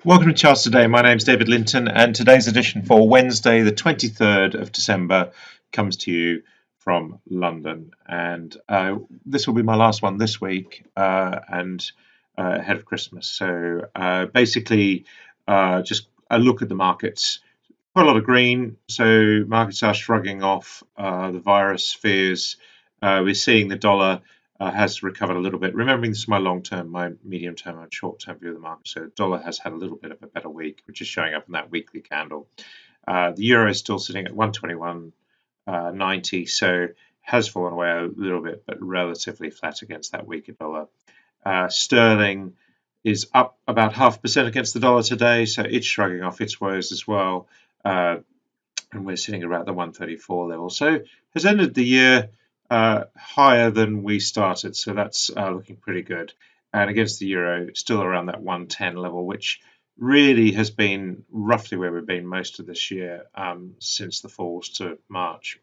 Welcome to Charts Today. My name is David Linton, and today's edition for Wednesday, the 23rd of December, comes to you from London. And this will be my last one this week and ahead of Christmas. So basically, just a look at the markets. Quite a lot of green, so markets are shrugging off the virus fears. We're seeing the dollar has recovered a little bit. Remembering this is my long term, my medium term, and short term view of the market. So the dollar has had a little bit of a better week, which is showing up in that weekly candle. The euro is still sitting at 121.90, so has fallen away a little bit, but relatively flat against that weaker dollar. Sterling is up about 0.5% against the dollar today, so it's shrugging off its woes as well. And we're sitting around the 134 level. So has ended the year higher than we started, so that's looking pretty good. And against the euro, still around that 110 level, which really has been roughly where we've been most of this year since the falls to March.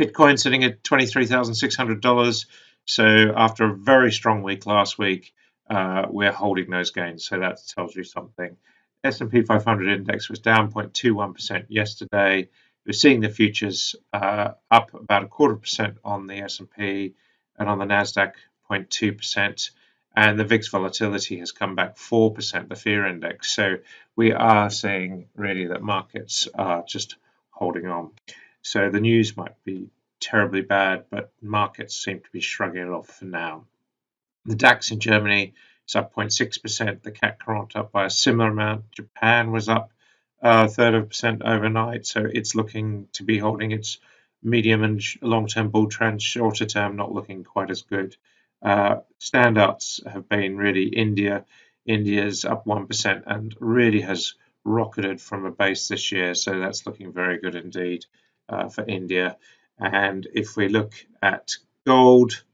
Bitcoin sitting at $23,600. So after a very strong week last week, we're holding those gains. So that tells you something. S&P 500 index was down 0.21% yesterday. We're seeing the futures up about 0.25% on the S&P, and on the Nasdaq 0.2%. And the VIX volatility has come back 4%, the fear index. So we are seeing really that markets are just holding on. So the news might be terribly bad, but markets seem to be shrugging it off for now. The DAX in Germany is up 0.6%. The CAC Quarante up by a similar amount. Japan was up a third of a percent overnight, so it's looking to be holding its medium and long-term bull trend. Shorter term, not looking quite as good. Standouts have been really India. India's up 1% and really has rocketed from a base this year, so that's looking very good indeed for India. And if we look at gold,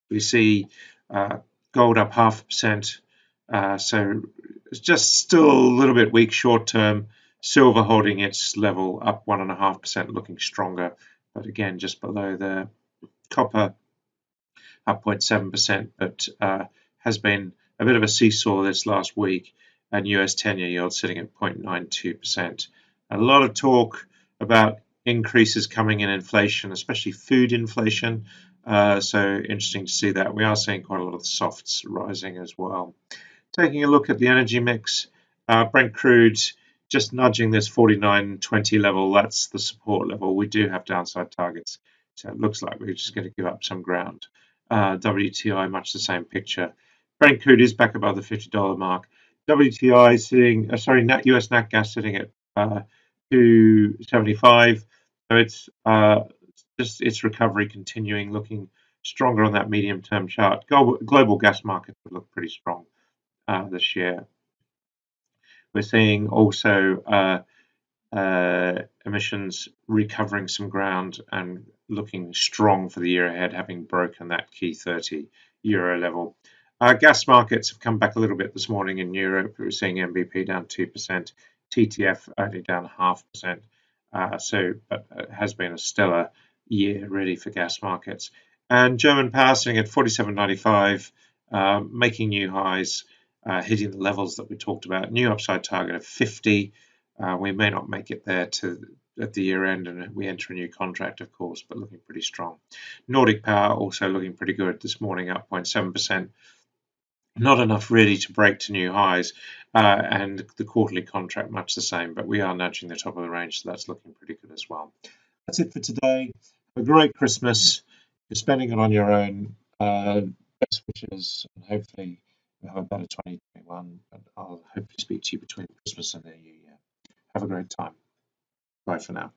we see gold up 0.5%. So it's just still a little bit weak short term. Silver holding its level up 1.5%, looking stronger, but again just below there. Copper up 0.7%, but has been a bit of a seesaw this last week, and US 10-year yield sitting at 0.92%. A lot of talk about increases coming in inflation, especially food inflation. So interesting to see that. We are seeing quite a lot of softs rising as well. Taking a look at the energy mix, Brent crude just nudging this 49.20 level. That's the support level. We do have downside targets, so it looks like we're just going to give up some ground. WTI, much the same picture. Brent crude is back above the $50 mark. WTI sitting, US nat gas sitting at 275. So it's just its recovery continuing, looking stronger on that medium-term chart. Global gas markets would look pretty strong this year. We're seeing also emissions recovering some ground and looking strong for the year ahead, having broken that key 30 euro level. Gas markets have come back a little bit this morning in Europe. We're seeing MVP down 2%, TTF only down 0.5%. But it has been a stellar year really for gas markets. And German power sitting at 47.95, making new highs, hitting the levels that we talked about. New upside target of 50. We may not make it there at the year end, and we enter a new contract, of course, but looking pretty strong. Nordic Power also looking pretty good this morning, up 0.7%. Not enough really to break to new highs, and the quarterly contract much the same, but we are nudging the top of the range, so that's looking pretty good as well. That's it for today. Have a great Christmas. You're spending it on your own. Best wishes, and hopefully you'll have a better 2021, and I'll hopefully speak to you between Christmas and the New Year. Have a great time. Bye for now.